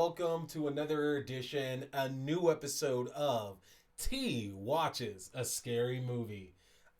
welcome to another edition, a new episode of T Watches a Scary Movie.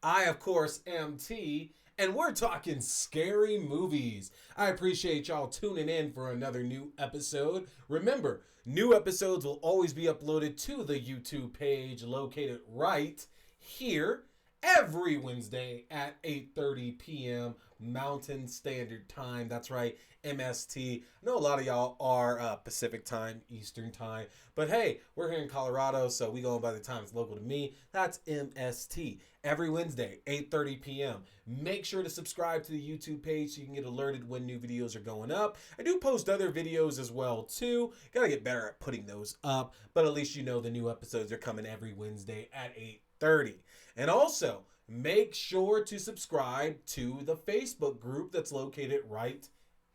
I, of course, am T, and we're talking scary movies. I appreciate y'all tuning in for another new episode. Remember, new episodes will always be uploaded to the YouTube page located right here every Wednesday at 8:30 p.m. Mountain Standard Time. That's right, MST. I know a lot of y'all are Pacific Time, Eastern Time, but hey, we're here in Colorado, so we go by the time it's local to me. That's MST. Every Wednesday, 8:30 p.m. Make sure to subscribe to the YouTube page so you can get alerted when new videos are going up. I do post other videos as well, too. Gotta get better at putting those up, but at least you know the new episodes are coming every Wednesday at 8:30. And also, make sure to subscribe to the Facebook group that's located right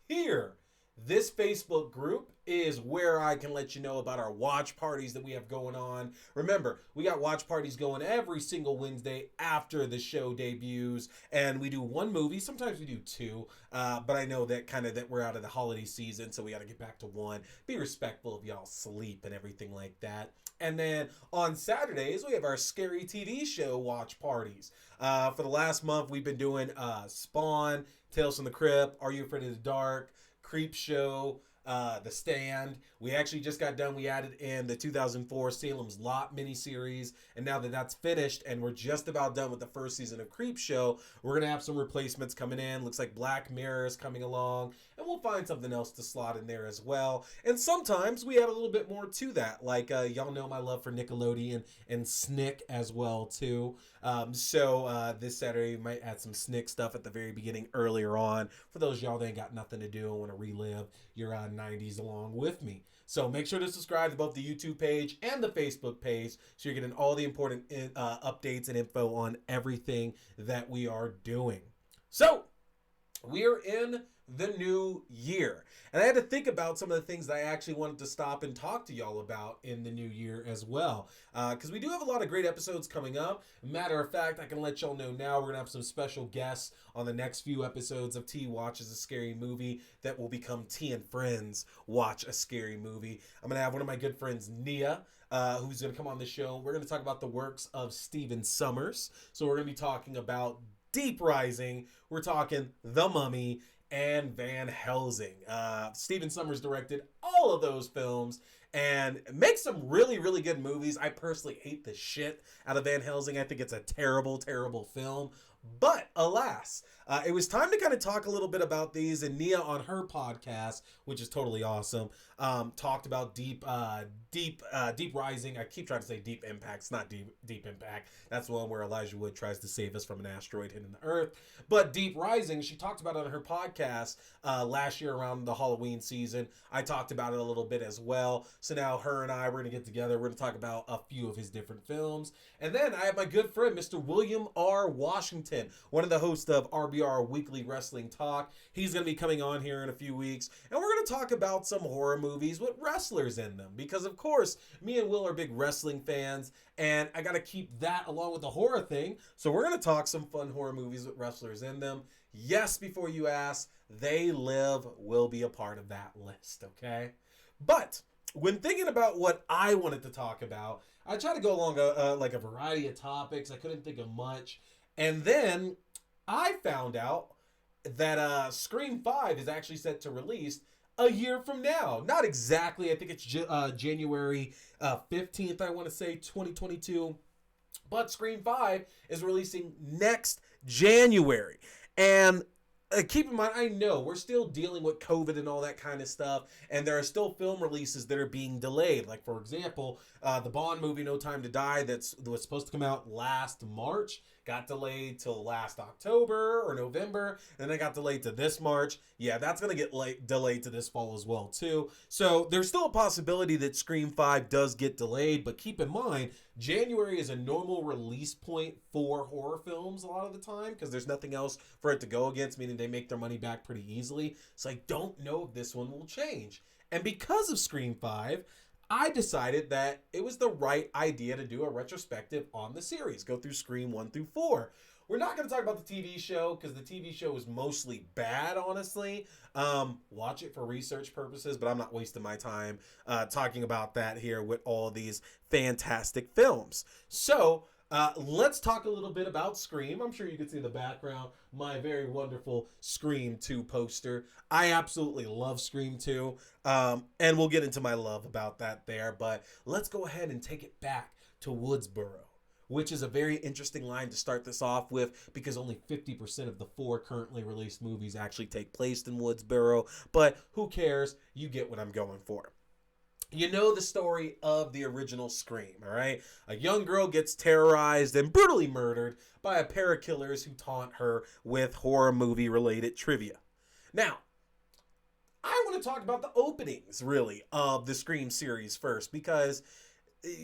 here. This Facebook group is where I can let you know about our watch parties that we have going on. Remember, we got watch parties going every single Wednesday after the show debuts, and we do one movie. Sometimes we do two, but I know that we're out of the holiday season, so we got to get back to one. Be respectful of y'all's sleep and everything like that. And then on Saturdays, we have our scary TV show watch parties. For the last month, we've been doing Spawn, Tales from the Crypt, Are You Afraid of the Dark, Creep Show, The Stand. We actually just got done. We added in the 2004 Salem's Lot miniseries. And now that that's finished and we're just about done with the first season of Creep Show, we're going to have some replacements coming in. Looks like Black Mirror is coming along. And we'll find something else to slot in there as well. And sometimes we add a little bit more to that. Like y'all know my love for Nickelodeon and Snick as well too. So this Saturday we might add some Snick stuff at the very beginning earlier on. For those of y'all that ain't got nothing to do and want to relive your 90s along with me. So make sure to subscribe to both the YouTube page and the Facebook page so you're getting all the important updates and info on everything that we are doing. So we are in the new year. And I had to think about some of the things that I actually wanted to stop and talk to y'all about in the new year as well. Because we do have a lot of great episodes coming up. Matter of fact, I can let y'all know now we're going to have some special guests on the next few episodes of T Watches a Scary Movie that will become T and Friends Watch a Scary Movie. I'm going to have one of my good friends, Nia, who's going to come on the show. We're going to talk about the works of Stephen Sommers. So we're going to be talking about Deep Rising. We're talking The Mummy and Van Helsing. Stephen Sommers directed all of those films and makes some really, really good movies. I personally hate the shit out of Van Helsing. I think it's a terrible, terrible film. But alas, it was time to kind of talk a little bit about these. And Nia on her podcast, which is totally awesome, talked about Deep Rising. I keep trying to say Deep Impact. It's not Deep Impact. That's the one where Elijah Wood tries to save us from an asteroid hitting the Earth. But Deep Rising, she talked about it on her podcast last year around the Halloween season. I talked about it a little bit as well. So now her and I, we're going to get together. We're going to talk about a few of his different films. And then I have my good friend, Mr. William R. Washington, one of the hosts of RBR Weekly Wrestling Talk. He's going to be coming on here in a few weeks. And we're going to talk about some horror movies with wrestlers in them. Because, of course, me and Will are big wrestling fans. And I got to keep that along with the horror thing. So we're going to talk some fun horror movies with wrestlers in them. Yes, before you ask, They Live will be a part of that list, okay? But when thinking about what I wanted to talk about, I tried to go along a variety of topics. I couldn't think of much. And then I found out that Scream 5 is actually set to release a year from now. Not exactly. I think it's January 15th, I want to say, 2022. But Scream 5 is releasing next January. And keep in mind, I know we're still dealing with COVID and all that kind of stuff, and there are still film releases that are being delayed. Like, for example, the Bond movie, No Time to Die, that was supposed to come out last March, got delayed till last October or November, and then it got delayed to this March. Yeah, that's going to get delayed to this fall as well, too. So there's still a possibility that Scream 5 does get delayed, but keep in mind, January is a normal release point for horror films a lot of the time, because there's nothing else for it to go against, meaning they make their money back pretty easily. So I don't know if this one will change. And because of Scream 5, I decided that it was the right idea to do a retrospective on the series. Go through Scream 1 through 4. We're not going to talk about the TV show because the TV show is mostly bad, honestly. Watch it for research purposes, but I'm not wasting my time talking about that here with all these fantastic films. So let's talk a little bit about Scream. I'm sure you can see in the background my very wonderful Scream 2 poster. I absolutely love Scream 2, and we'll get into my love about that there. But let's go ahead and take it back to Woodsboro, which is a very interesting line to start this off with because only 50% of the 4 currently released movies actually take place in Woodsboro. But who cares? You get what I'm going for. You know the story of the original Scream, all right? A young girl gets terrorized and brutally murdered by a pair of killers who taunt her with horror movie-related trivia. Now, I want to talk about the openings, really, of the Scream series first because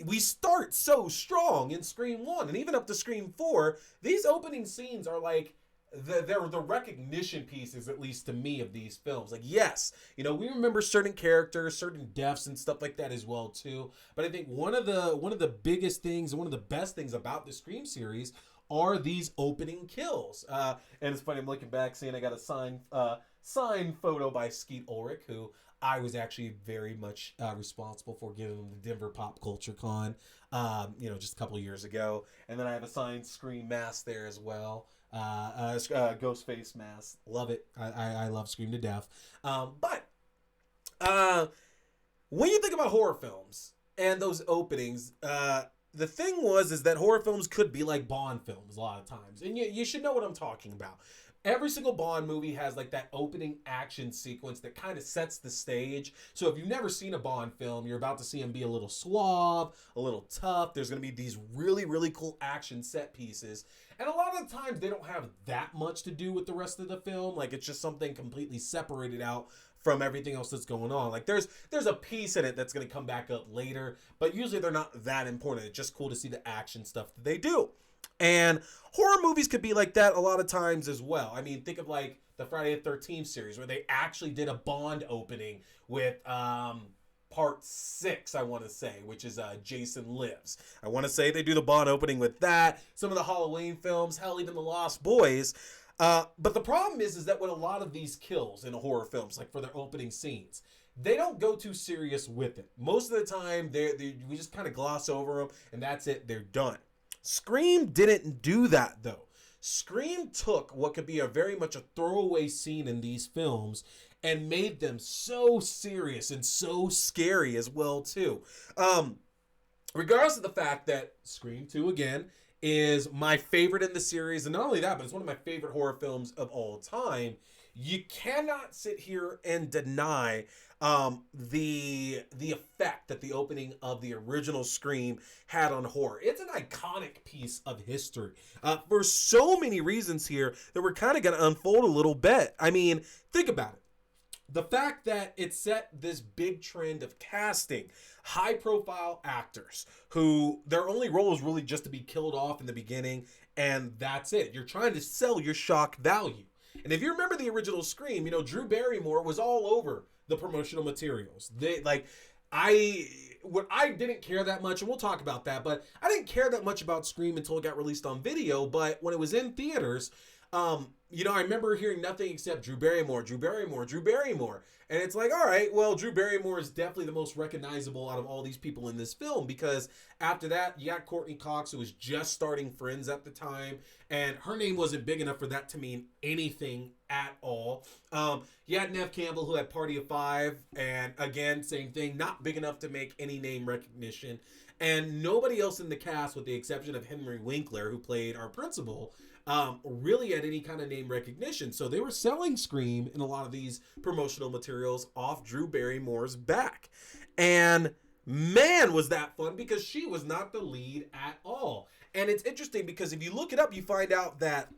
we start so strong in Scream 1 and even up to Scream 4. These opening scenes are like they're the recognition pieces, at least to me, of these films. Like, yes, you know, we remember certain characters, certain deaths and stuff like that as well too. But I think one of the biggest things, one of the best things about the Scream series are these opening kills. And it's funny, I'm looking back, seeing I got a signed photo by Skeet Ulrich, who I was actually very much responsible for giving him the Denver Pop Culture Con, just a couple of years ago. And then I have a signed Scream mask there as well. Ghostface mask. Love it. I love Scream to death. But when you think about horror films and those openings, the thing is that horror films could be like Bond films a lot of times. And you should know what I'm talking about. Every single Bond movie has like that opening action sequence that kind of sets the stage. So if you've never seen a Bond film, you're about to see him be a little suave, a little tough. There's going to be these really, really cool action set pieces. And a lot of the times they don't have that much to do with the rest of the film. Like it's just something completely separated out from everything else that's going on. Like there's a piece in it that's going to come back up later, but usually they're not that important. It's just cool to see the action stuff that they do. And horror movies could be like that a lot of times as well. I mean, think of like the Friday the 13th series where they actually did a Bond opening with part 6, I want to say, which is Jason Lives. I want to say they do the Bond opening with that. Some of the Halloween films, hell, even The Lost Boys. But the problem is that with a lot of these kills in horror films, like for their opening scenes, they don't go too serious with it. Most of the time, we just kind of gloss over them, and that's it. They're done. Scream didn't do that, though. Scream took what could be a very much a throwaway scene in these films and made them so serious and so scary as well, too. Regardless of the fact that Scream 2, again, is my favorite in the series, and not only that, but it's one of my favorite horror films of all time, you cannot sit here and deny the effect that the opening of the original Scream had on horror. It's an iconic piece of history for so many reasons here that we're kind of going to unfold a little bit. I mean, think about it. The fact that it set this big trend of casting high-profile actors who their only role is really just to be killed off in the beginning, and that's it. You're trying to sell your shock value. And if you remember the original Scream, you know, Drew Barrymore was all over the promotional materials. I didn't care that much, and we'll talk about that, but I didn't care that much about Scream until it got released on video. But when it was in theaters, I remember hearing nothing except Drew Barrymore. And it's like, all right, well, Drew Barrymore is definitely the most recognizable out of all these people in this film, because after that, you got Courtney Cox, who was just starting Friends at the time, and her name wasn't big enough for that to mean anything at all. You had Neve Campbell, who had Party of Five, and again, same thing, not big enough to make any name recognition. And nobody else in the cast, with the exception of Henry Winkler, who played our principal, really had any kind of name recognition. So they were selling Scream in a lot of these promotional materials off Drew Barrymore's back. And man, was that fun, because she was not the lead at all. And it's interesting because if you look it up, you find out that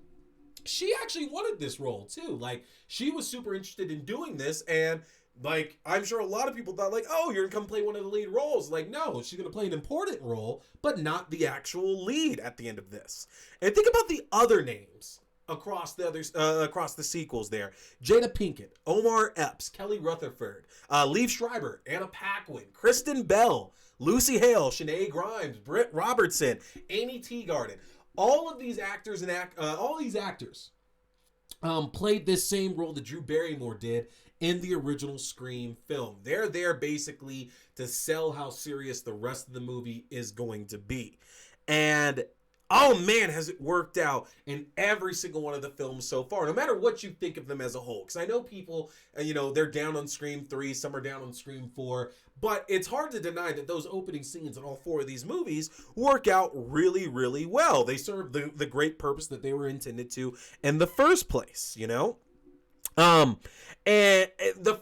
she actually wanted this role too. Like, she was super interested in doing this, and like, I'm sure a lot of people thought, like, oh, you're gonna come play one of the lead roles. Like, no, she's gonna play an important role, but not the actual lead at the end of this. And think about the other names across the others, across the sequels there. Jada Pinkett, Omar Epps, Kelly Rutherford, Liev Schreiber, Anna Paquin, Kristen Bell, Lucy Hale, Shanae Grimes, Britt Robertson, Amy Teagarden. all of these actors and all these actors played this same role that Drew Barrymore did in the original Scream film. They're there basically to sell how serious the rest of the movie is going to be. And oh man, has it worked out in every single one of the films so far, no matter what you think of them as a whole. Because I know people, they're down on Scream 3, some are down on Scream 4, but it's hard to deny that those opening scenes in all four of these movies work out really, really well. They serve the great purpose that they were intended to in the first place, And the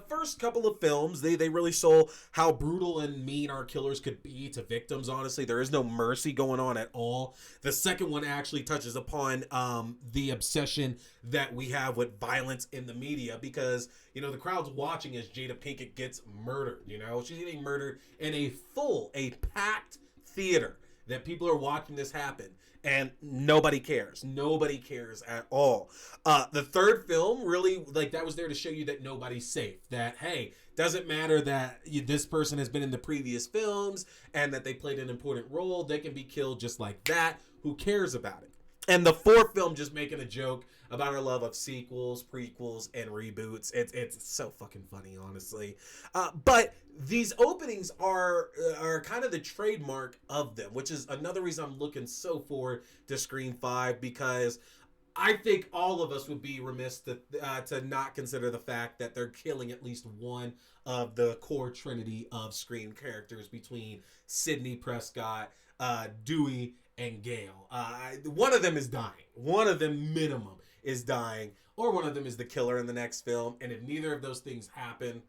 first couple of films, they really sold how brutal and mean our killers could be to victims. Honestly, there is no mercy going on at all. The second one actually touches upon the obsession that we have with violence in the media, because the crowd's watching as Jada Pinkett gets murdered. She's getting murdered in a packed theater, that people are watching this happen. And nobody cares. Nobody cares at all. The third film really, that was there to show you that nobody's safe. That, hey, doesn't matter that this person has been in the previous films and that they played an important role. They can be killed just like that. Who cares about it? And the fourth film just making a joke about our love of sequels, prequels, and reboots. It's so fucking funny, honestly. But these openings are kind of the trademark of them, which is another reason I'm looking so forward to Scream 5, because I think all of us would be remiss to not consider the fact that they're killing at least one of the core trinity of Scream characters between Sidney Prescott, Dewey, and Gale. One of them is dying. One of them minimum is dying, or one of them is the killer in the next film. And if neither of those things happen,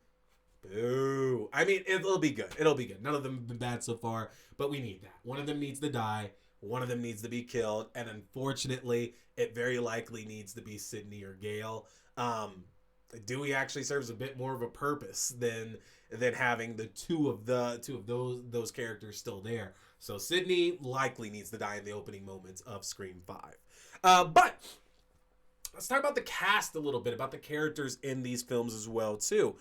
boo. I mean, it'll be good. It'll be good. None of them have been bad so far, but we need that. One of them needs to die. One of them needs to be killed. And unfortunately, it very likely needs to be Sidney or Gale. Dewey actually serves a bit more of a purpose than having the two of those characters still there. So Sidney likely needs to die in the opening moments of Scream 5. But let's talk about the cast a little bit, about the characters in these films as well, too.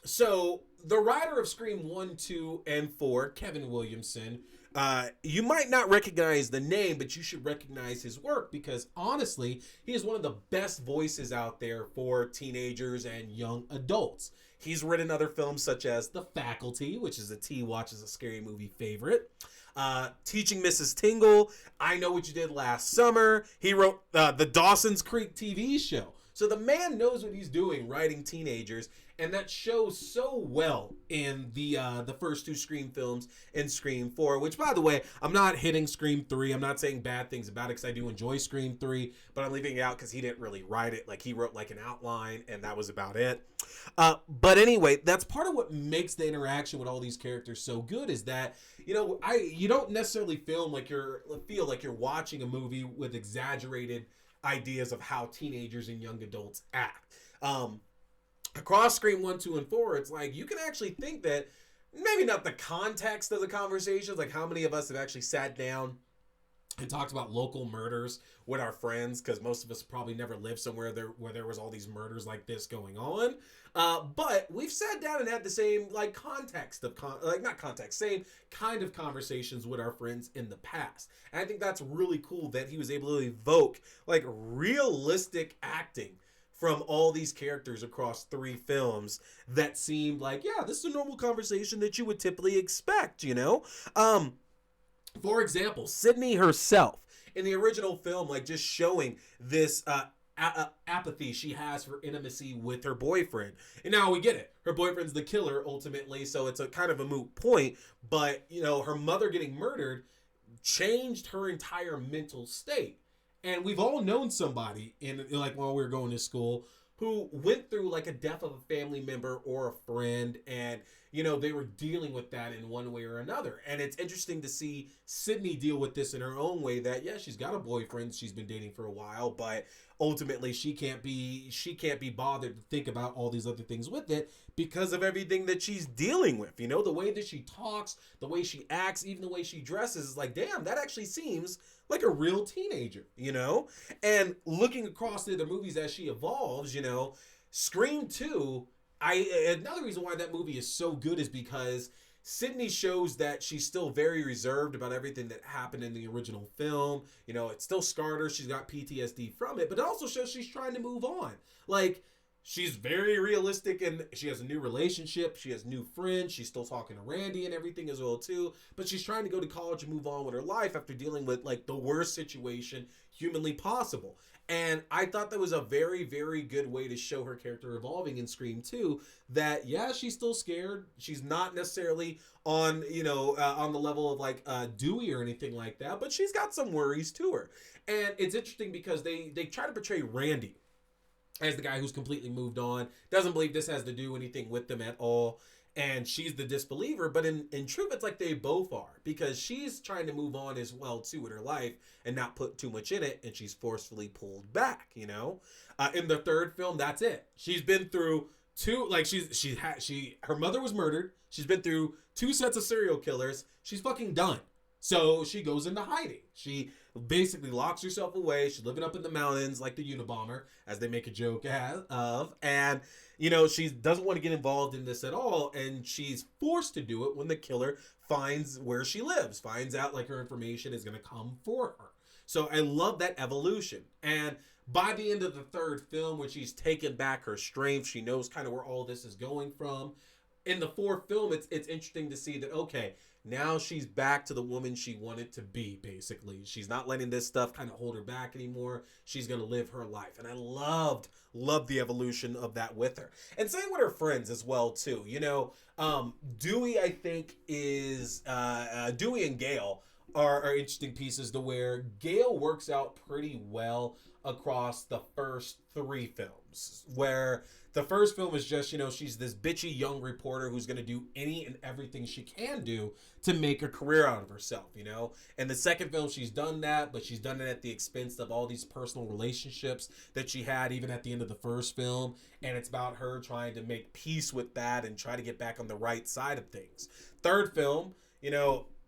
So the writer of Scream 1, 2, and 4, Kevin Williamson, you might not recognize the name, but you should recognize his work, because honestly, he is one of the best voices out there for teenagers and young adults. He's written other films such as The Faculty, which is a T Watches a Scary Movie favorite. Teaching Mrs. Tingle, I Know What You Did Last Summer. He wrote the Dawson's Creek TV show. So the man knows what he's doing writing teenagers, and that shows so well in the first two Scream films and Scream 4, which, by the way, I'm not hitting Scream 3. I'm not saying bad things about it, because I do enjoy Scream 3, but I'm leaving it out because he didn't really write it. He wrote an outline, and that was about it. But anyway, that's part of what makes the interaction with all these characters so good, is that, you don't necessarily feel like you're watching a movie with exaggerated ideas of how teenagers and young adults act. Across Scream 1, 2, and 4, it's you can actually think that maybe not the context of the conversations, how many of us have actually sat down and talked about local murders with our friends, because most of us probably never lived somewhere where there was all these murders like this going on. But we've sat down and had the same context of same kind of conversations with our friends in the past. And I think that's really cool that he was able to evoke realistic acting from all these characters across three films that seemed this is a normal conversation that you would typically expect, For example, Sydney herself in the original film, just showing this apathy she has for intimacy with her boyfriend. And now we get it. Her boyfriend's the killer ultimately, so it's a kind of a moot point. But, her mother getting murdered changed her entire mental state. And we've all known somebody while we were going to school who went through a death of a family member or a friend, and they were dealing with that in one way or another. And it's interesting to see Sydney deal with this in her own way, that she's got a boyfriend she's been dating for a while, but ultimately she can't be bothered to think about all these other things with it because of everything that she's dealing with. The way that she talks, the way she acts, even the way she dresses is damn, that actually seems like a real teenager, And looking across the other movies as she evolves, Scream 2, another reason why that movie is so good is because Sydney shows that she's still very reserved about everything that happened in the original film. You know, it still scarred her. She's got PTSD from it, but it also shows she's trying to move on. Like, she's very realistic and she has a new relationship. She has new friends. She's still talking to Randy and everything as well too. But she's trying to go to college and move on with her life after dealing with like the worst situation humanly possible. And I thought that was a very, very good way to show her character evolving in Scream 2. That, yeah, she's still scared. She's not necessarily on, on the level of like Dewey or anything like that. But she's got some worries to her. And it's interesting because they try to portray Randy as the guy who's completely moved on, doesn't believe this has to do anything with them at all, and she's the disbeliever. But in truth, it's like they both are, because she's trying to move on as well too in her life and not put too much in it, and she's forcefully pulled back. In the third film, that's it. She's been through two, like her mother was murdered. She's been through two sets of serial killers. She's fucking done. So she goes into hiding. She basically locks herself away. She's living up in the mountains like the Unabomber, as they make a joke of. And, she doesn't want to get involved in this at all. And she's forced to do it when the killer finds where she lives, finds out like her information is going to come for her. So I love that evolution. And by the end of the third film, when she's taken back her strength, she knows kind of where all this is going from. In the fourth film, it's interesting to see that, okay, now she's back to the woman she wanted to be, basically. She's not letting this stuff kind of hold her back anymore. She's going to live her life. And I loved the evolution of that with her. And same with her friends as well, too. Dewey, I think, is... Dewey and Gale are interesting pieces to where Gale works out pretty well across the first three films, where the first film is just, she's this bitchy young reporter who's going to do any and everything she can do to make a career out of herself, And the second film, she's done that, but she's done it at the expense of all these personal relationships that she had even at the end of the first film. And it's about her trying to make peace with that and try to get back on the right side of things. Third film,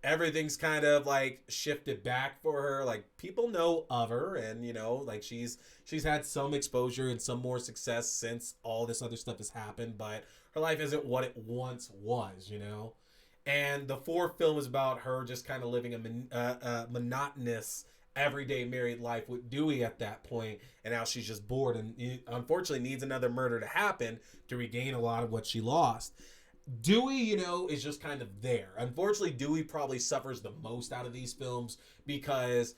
everything's kind of like shifted back for her. Like, people know of her, and like she's had some exposure and some more success since all this other stuff has happened, but her life isn't what it once was. And the fourth film is about her just kind of living a monotonous everyday married life with Dewey at that point, and now she's just bored and unfortunately needs another murder to happen to regain a lot of what she lost. Dewey, is just kind of there. Unfortunately, Dewey probably suffers the most out of these films because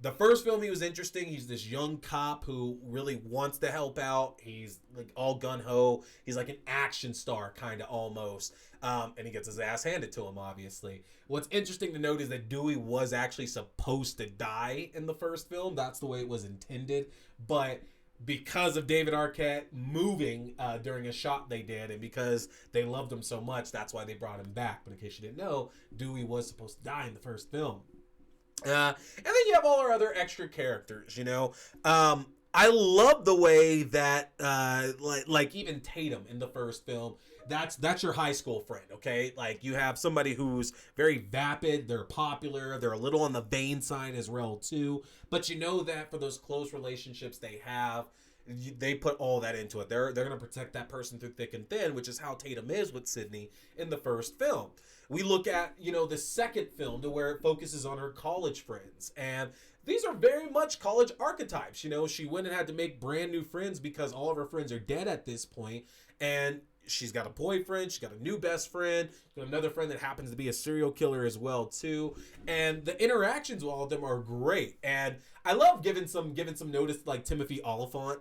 the first film, he was interesting. He's this young cop who really wants to help out. He's like all gung-ho. He's like an action star kind of almost. And he gets his ass handed to him, obviously. What's interesting to note is that Dewey was actually supposed to die in the first film. That's the way it was intended. But because of David Arquette moving during a shot they did, and because they loved him so much, that's why they brought him back. But in case you didn't know, Dewey was supposed to die in the first film. And then you have all our other extra characters, I love the way that, like even Tatum in the first film, that's your high school friend, okay? Like, you have somebody who's very vapid, they're popular, they're a little on the vain side as well, too. But you know that for those close relationships they have, they put all that into it. They're going to protect that person through thick and thin, which is how Tatum is with Sydney in the first film. We look at, the second film to where it focuses on her college friends. And these are very much college archetypes. She went and had to make brand new friends because all of her friends are dead at this point. And she's got a boyfriend. She's got a new best friend. She's got another friend that happens to be a serial killer as well, too. And the interactions with all of them are great. And I love giving some notice to, like, Timothy Olyphant,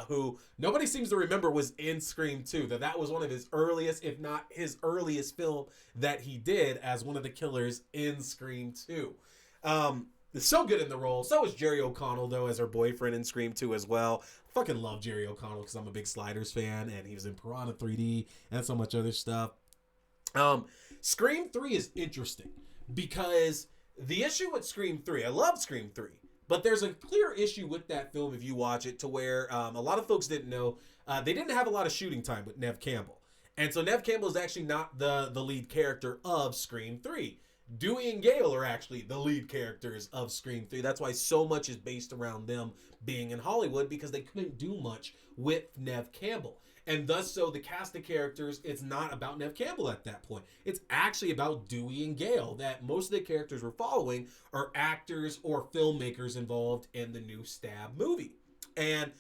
who nobody seems to remember was in Scream 2. That was one of his earliest, if not his earliest film that he did as one of the killers in Scream 2. So good in the role. So is Jerry O'Connell, though, as her boyfriend in Scream 2 as well. Fucking love Jerry O'Connell because I'm a big Sliders fan, and he was in Piranha 3D and so much other stuff. Scream 3 is interesting because the issue with Scream 3, I love Scream 3, but there's a clear issue with that film if you watch it to where a lot of folks didn't know. They didn't have a lot of shooting time with Neve Campbell. And so Neve Campbell is actually not the lead character of Scream 3. Dewey and Gale are actually the lead characters of Scream 3. That's why so much is based around them being in Hollywood, because they couldn't do much with Neve Campbell. And thus, so the cast of characters, it's not about Nev Campbell at that point. It's actually about Dewey and Gale, that most of the characters we're following are actors or filmmakers involved in the new Stab movie. And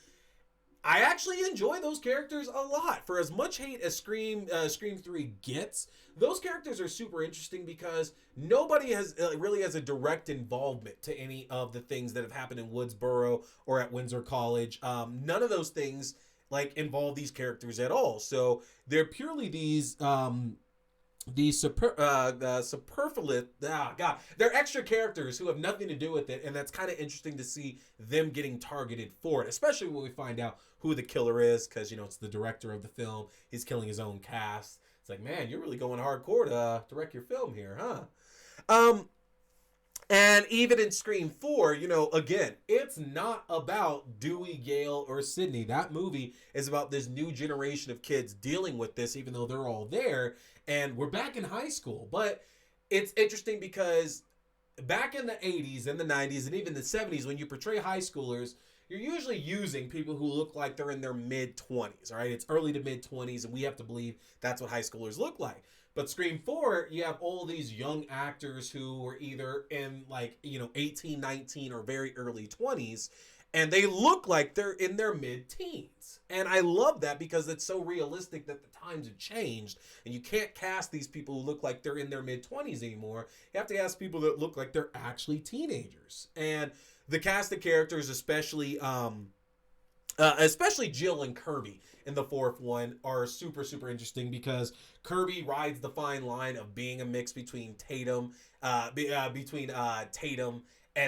I actually enjoy those characters a lot. For as much hate as Scream 3 gets, those characters are super interesting because nobody has really has a direct involvement to any of the things that have happened in Woodsboro or at Windsor College. None of those things like involve these characters at all. So they're purely these superfluous, they're extra characters who have nothing to do with it, and that's kind of interesting to see them getting targeted for it, especially when we find out who the killer is, because it's the director of the film. He's killing his own cast. It's like, man, you're really going hardcore to direct your film here, huh? And even in Scream 4, again, it's not about Dewey, Gale, or Sidney. That movie is about this new generation of kids dealing with this, even though they're all there. And we're back in high school. But it's interesting because back in the 80s and the 90s and even the 70s, when you portray high schoolers, you're usually using people who look like they're in their mid-20s, all right? It's early to mid-20s, and we have to believe that's what high schoolers look like. But Scream 4, you have all these young actors who were either in 18, 19, or very early 20s, and they look like they're in their mid-teens. And I love that because it's so realistic that the times have changed, and you can't cast these people who look like they're in their mid-20s anymore. You have to cast people that look like they're actually teenagers. And the cast of characters, especially Jill and Kirby in the fourth one, are super, super interesting because Kirby rides the fine line of being a mix between Tatum and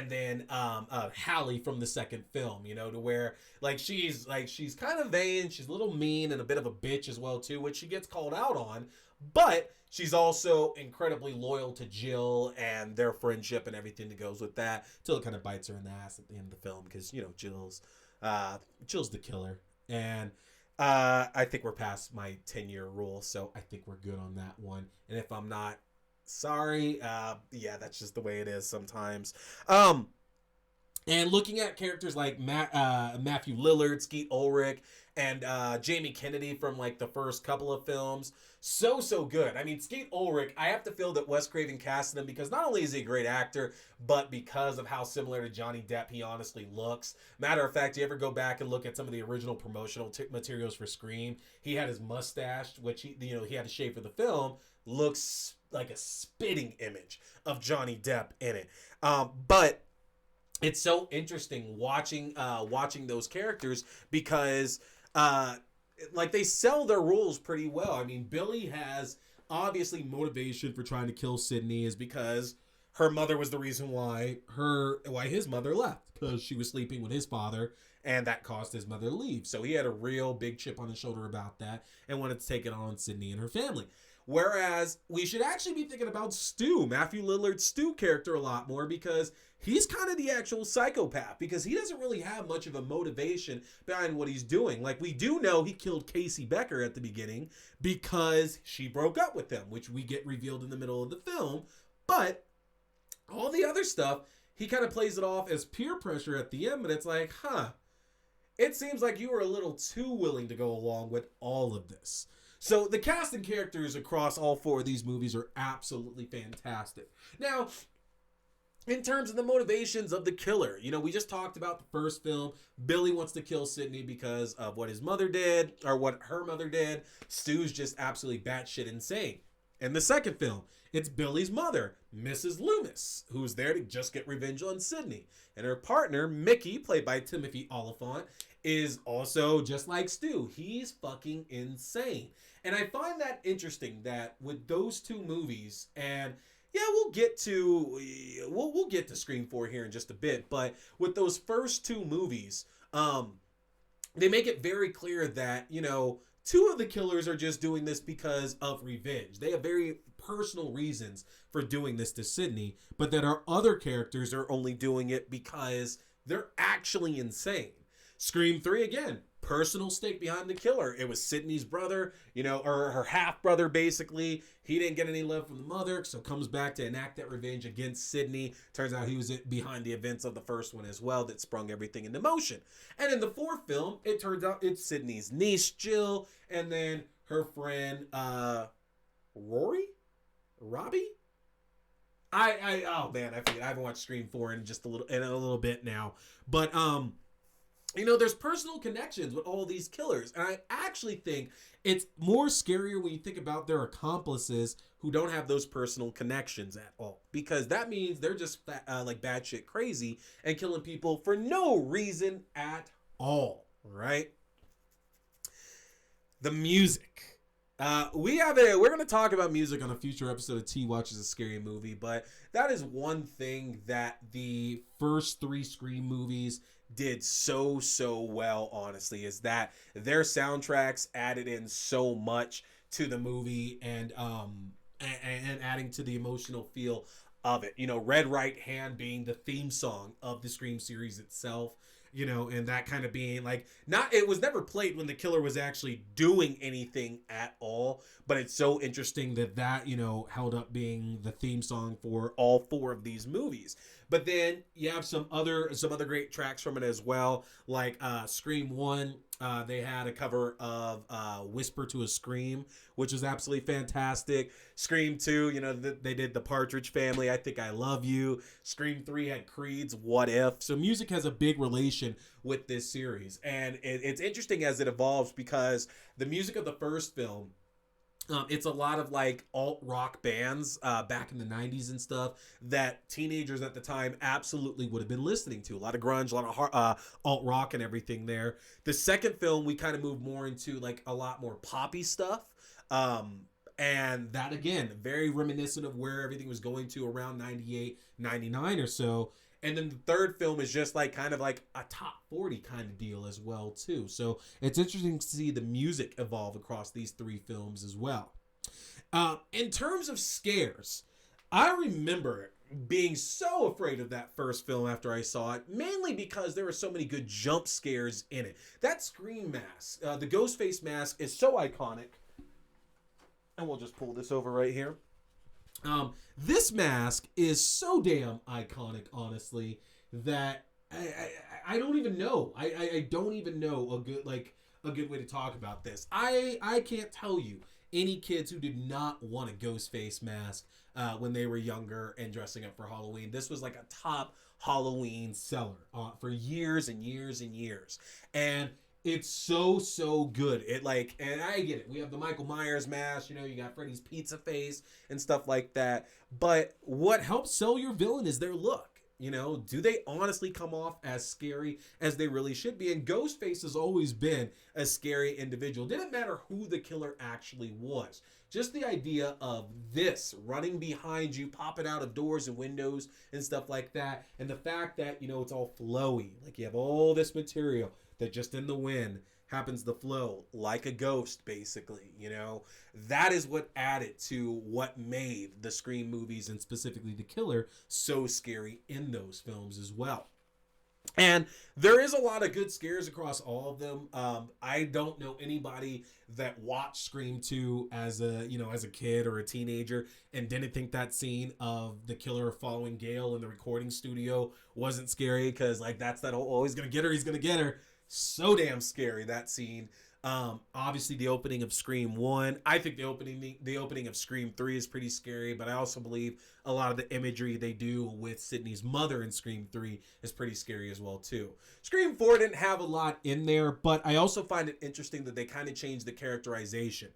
then Hallie from the second film, to where she's kind of vain, she's a little mean and a bit of a bitch as well too, which she gets called out on, but she's also incredibly loyal to Jill and their friendship and everything that goes with that, till it kind of bites her in the ass at the end of the film because Jill's the killer. And I think we're past my 10-year rule, so I think we're good on that one. And if I'm not, sorry. Yeah, that's just the way it is sometimes. And looking at characters like Matthew Lillard, Skeet Ulrich, and Jamie Kennedy from the first couple of films, so good. I mean, Skeet Ulrich, I have to feel that Wes Craven casted him because not only is he a great actor, but because of how similar to Johnny Depp he honestly looks. Matter of fact, you ever go back and look at some of the original promotional materials for Scream, he had his mustache, which he had to shave for the film, looks like a spitting image of Johnny Depp in it. But it's so interesting watching those characters because they sell their roles pretty well. I mean, Billy has obviously motivation for trying to kill Sidney is because her mother was the reason why his mother left, because she was sleeping with his father and that caused his mother to leave. So he had a real big chip on his shoulder about that and wanted to take it on Sidney and her family. Whereas we should actually be thinking about Stu, Matthew Lillard's Stu character, a lot more because he's kind of the actual psychopath because he doesn't really have much of a motivation behind what he's doing. We do know he killed Casey Becker at the beginning because she broke up with him, which we get revealed in the middle of the film. But all the other stuff, he kind of plays it off as peer pressure at the end, but it's like, it seems like you were a little too willing to go along with all of this. So the cast and characters across all four of these movies are absolutely fantastic. Now, in terms of the motivations of the killer, we just talked about the first film. Billy wants to kill Sidney because of what his mother did, or what her mother did. Stu's just absolutely batshit insane. In the second film, it's Billy's mother, Mrs. Loomis, who's there to just get revenge on Sidney. And her partner, Mickey, played by Timothy Olyphant, is also just like Stu. He's fucking insane. And I find that interesting that with those two movies, and yeah, we'll get to Scream 4 here in just a bit, but with those first two movies, they make it very clear that, two of the killers are just doing this because of revenge. They have very personal reasons for doing this to Sidney, but that our other characters are only doing it because they're actually insane. Scream 3, again, personal stake behind the killer. It was Sydney's brother, or her half brother, basically. He didn't get any love from the mother, so comes back to enact that revenge against Sydney. Turns out he was behind the events of the first one as well that sprung everything into motion. And in the fourth film, it turns out it's Sydney's niece, Jill, and then her friend, Robbie? Oh man, I forget. I haven't watched Scream 4 in a little bit now. But there's personal connections with all these killers. And I actually think it's more scarier when you think about their accomplices who don't have those personal connections at all. Because that means they're just like batshit crazy and killing people for no reason at all, right? The music. We're going to talk about music on a future episode of T Watches a Scary Movie, but that is one thing that the first 3 Scream movies did so well, honestly, is that their soundtracks added in so much to the movie and adding to the emotional feel of it. Red Right Hand being the theme song of the Scream series itself. And that kind of being like, it was never played when the killer was actually doing anything at all, but it's so interesting that held up being the theme song for all 4 of these movies. But then you have some other great tracks from it as well, like Scream 1. They had a cover of Whisper to a Scream, which was absolutely fantastic. Scream 2, they did The Partridge Family, I Think I Love You. Scream 3 had Creed's What If. So music has a big relation with this series. And it's interesting as it evolves because the music of the first film, it's a lot of like alt rock bands back in the 90s and stuff that teenagers at the time absolutely would have been listening to. A lot of grunge, a lot of alt rock and everything there. The second film, we kind of moved more into like a lot more poppy stuff. And that, again, very reminiscent of where everything was going to around 98, 99 or so. And then the third film is just like kind of like a top 40 kind of deal as well, too. So it's interesting to see the music evolve across these 3 films as well. In terms of scares, I remember being so afraid of that first film after I saw it, mainly because there were so many good jump scares in it. That Scream mask, the Ghostface mask, is so iconic. And we'll just pull this over right here. This mask is so damn iconic, honestly, that I don't even know. I don't even know a good way to talk about this. I can't tell you any kids who did not want a Ghostface mask when they were younger and dressing up for Halloween. This was like a top Halloween seller for years and years and years. And it's so good. And I get it. We have the Michael Myers mask, you got Freddy's pizza face and stuff like that. But what helps sell your villain is their look. Do they honestly come off as scary as they really should be? And Ghostface has always been a scary individual. Didn't matter who the killer actually was. Just the idea of this running behind you, popping out of doors and windows and stuff like that. And the fact that, it's all flowy. Like you have all this material that just in the wind happens to flow like a ghost, basically. That is what added to what made the Scream movies and specifically the killer so scary in those films as well. And there is a lot of good scares across all of them. I don't know anybody that watched Scream 2 as a kid or a teenager and didn't think that scene of the killer following Gail in the recording studio wasn't scary, because that's that whole, oh, he's gonna get her. So damn scary, that scene. Obviously the opening of Scream 1. I think the opening of Scream 3 is pretty scary, but I also believe a lot of the imagery they do with Sydney's mother in Scream 3 is pretty scary as well too. Scream 4 didn't have a lot in there, but I also find it interesting that they kind of changed the characterization.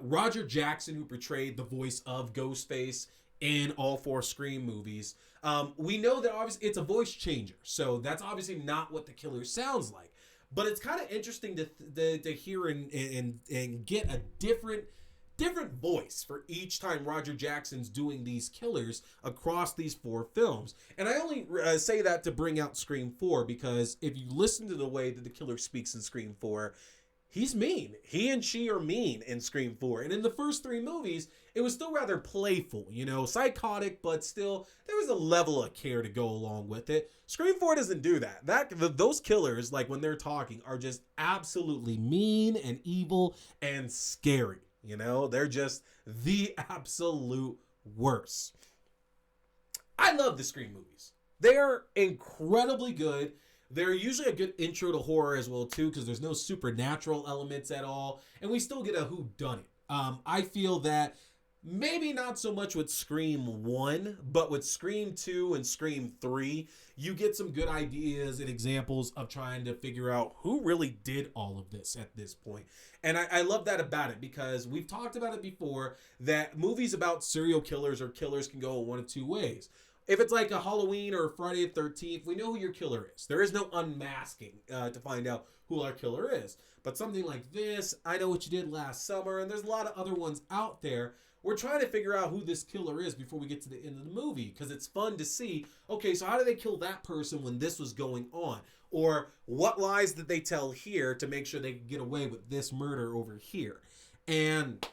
Roger Jackson, who portrayed the voice of Ghostface in all 4 Scream movies, we know that obviously it's a voice changer, so that's obviously not what the killer sounds like. But it's kind of interesting to hear and get a different voice for each time Roger Jackson's doing these killers across these 4 films. And I only say that to bring out Scream 4, because if you listen to the way that the killer speaks in Scream 4, he's mean. He and she are mean in Scream 4. And in the first three movies, it was still rather playful, you know, psychotic, but still there was a level of care to go along with it. Scream 4 doesn't do that. Those killers, like when they're talking, are just absolutely mean and evil and scary. You know, they're just the absolute worst. I love the Scream movies. They're incredibly good. They're usually a good intro to horror as well too, because there's no supernatural elements at all, and we still get a whodunit. I feel that maybe not so much with Scream 1, but with Scream 2 and Scream 3, you get some good ideas and examples of trying to figure out who really did all of this at this point. And I love that about it, because we've talked about it before, that movies about serial killers or killers can go one of two ways. If it's like a Halloween or a Friday the 13th, we know who your killer is. There is no unmasking to find out who our killer is. But something like this, I Know What You Did Last Summer, and there's a lot of other ones out there. We're trying to figure out who this killer is before we get to the end of the movie, because it's fun to see, okay, so how did they kill that person when this was going on? Or what lies did they tell here to make sure they could get away with this murder over here? And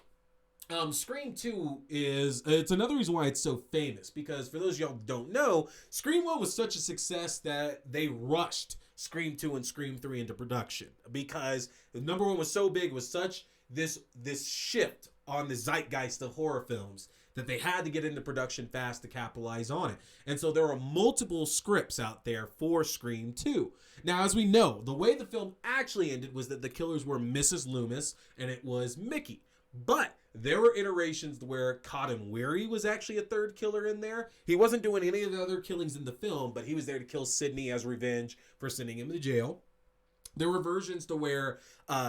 Scream 2 it's another reason why it's so famous, because for those of y'all who don't know, Scream 1 was such a success that they rushed Scream 2 and Scream 3 into production, because the number one was so big, it was such this shift on the zeitgeist of horror films that they had to get into production fast to capitalize on it. And so there are multiple scripts out there for Scream 2. Now, as we know, the way the film actually ended was that the killers were Mrs. Loomis and it was Mickey. But there were iterations where Cotton Weary was actually a third killer in there. He wasn't doing any of the other killings in the film, but he was there to kill Sidney as revenge for sending him to jail. There were versions to where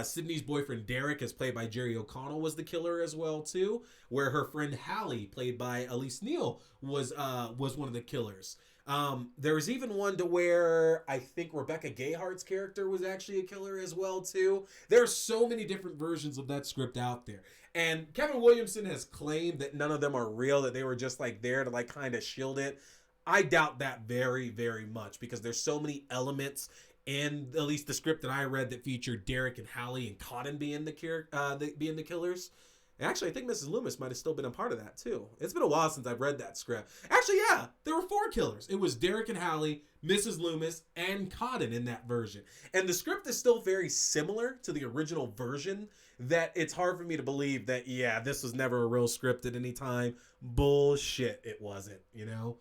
Sydney's boyfriend Derek, as played by Jerry O'Connell, was the killer as well too. Where her friend Hallie, played by Elise Neal, was one of the killers. There was even one to where I think Rebecca Gayhart's character was actually a killer as well too. There are so many different versions of that script out there. And Kevin Williamson has claimed that none of them are real, that they were just like there to like kind of shield it. I doubt that very, very much, because there's so many elements in at least the script that I read that featured Derek and Hallie and Cotton being the killers. Actually, I think Mrs. Loomis might have still been a part of that too. It's been a while since I've read that script. Actually, yeah, there were 4 killers. It was Derek and Hallie, Mrs. Loomis, and Cotton in that version. And the script is still very similar to the original version, that it's hard for me to believe that, yeah, this was never a real script at any time. Bullshit, it wasn't, you know?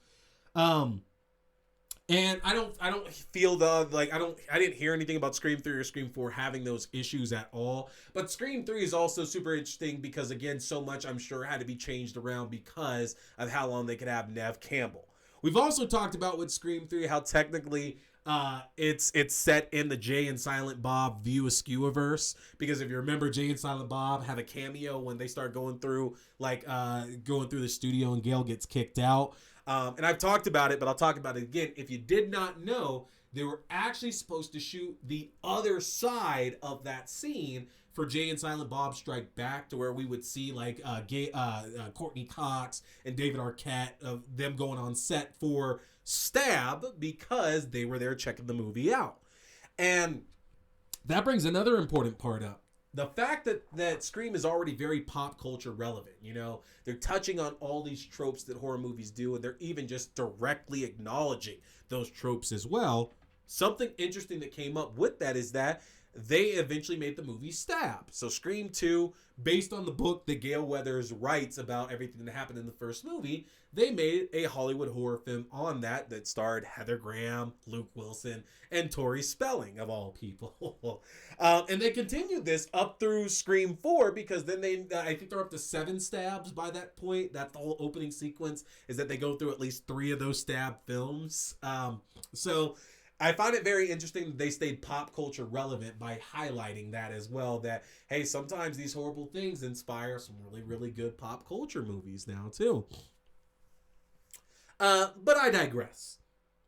And I don't feel I didn't hear anything about Scream 3 or Scream 4 having those issues at all. But Scream 3 is also super interesting because, again, so much I'm sure had to be changed around because of how long they could have Nev Campbell. We've also talked about with Scream 3 how technically it's set in the Jay and Silent Bob View Askew-averse, because if you remember, Jay and Silent Bob have a cameo when they start going through the studio and Gail gets kicked out. And I've talked about it, but I'll talk about it again. If you did not know, they were actually supposed to shoot the other side of that scene for Jay and Silent Bob Strike Back, to where we would see like Courtney Cox and David Arquette of them going on set for Stab, because they were there checking the movie out. And that brings another important part up. The fact that Scream is already very pop culture relevant, you know, they're touching on all these tropes that horror movies do, and they're even just directly acknowledging those tropes as well. Something interesting that came up with that is that they eventually made the movie Stab. So Scream 2, based on the book that Gale Weathers writes about everything that happened in the first movie, they made a Hollywood horror film on that starred Heather Graham, Luke Wilson, and Tori Spelling, of all people. And they continued this up through Scream 4, because then I think they're up to 7 stabs by that point. That's the whole opening sequence, is that they go through at least 3 of those Stab films. So I find it very interesting that they stayed pop culture relevant by highlighting that as well, that, hey, sometimes these horrible things inspire some really, really good pop culture movies now, too. But I digress.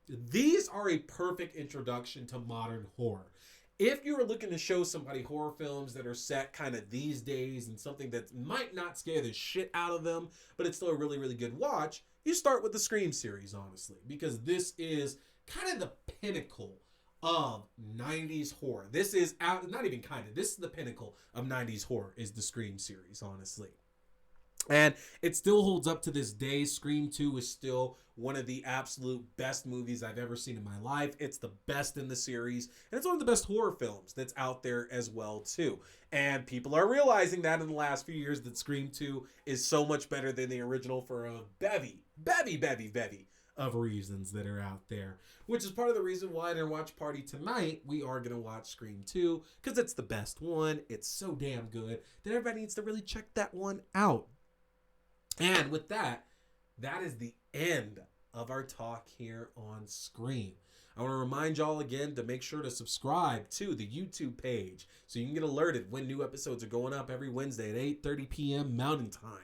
These are a perfect introduction to modern horror. If you are looking to show somebody horror films that are set kind of these days and something that might not scare the shit out of them, but it's still a really, really good watch, you start with the Scream series, honestly, because this is kind of the pinnacle of 90s horror. This is out, not even kind of, this is the pinnacle of 90s horror, is the Scream series, honestly. And it still holds up to this day. Scream 2 is still one of the absolute best movies I've ever seen in my life. It's the best in the series, and it's one of the best horror films that's out there as well, too. And people are realizing that in the last few years that Scream 2 is so much better than the original for a bevy of reasons that are out there. Which is part of the reason why in our watch party tonight, we are going to watch Scream 2, because it's the best one. It's so damn good that everybody needs to really check that one out. And with that, that is the end of our talk here on Scream. I want to remind y'all again to make sure to subscribe to the YouTube page so you can get alerted when new episodes are going up every Wednesday at 8:30 p.m. Mountain Time.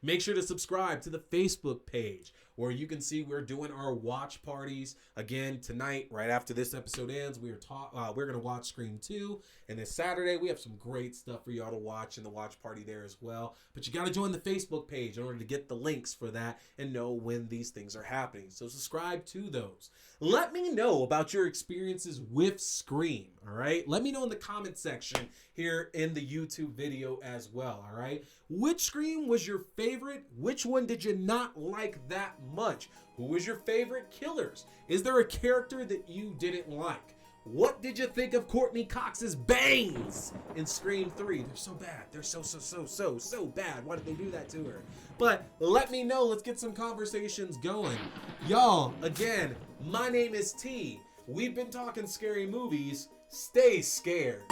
Make sure to subscribe to the Facebook page where you can see we're doing our watch parties. Again, tonight, right after this episode ends, we're going to watch Scream 2. And this Saturday, we have some great stuff for y'all to watch in the watch party there as well. But you got to join the Facebook page in order to get the links for that and know when these things are happening. So subscribe to those. Let me know about your experiences with Scream, all right? Let me know in the comment section here in the YouTube video as well, all right? Which Scream was your favorite? Which one did you not like that much? Who was your favorite killers? Is there a character that you didn't like? What did you think of Courtney Cox's bangs in Scream 3? They're so bad. They're so bad. Why did they do that to her? But let me know. Let's get some conversations going. Y'all, again, my name is T. We've been talking scary movies. Stay scared.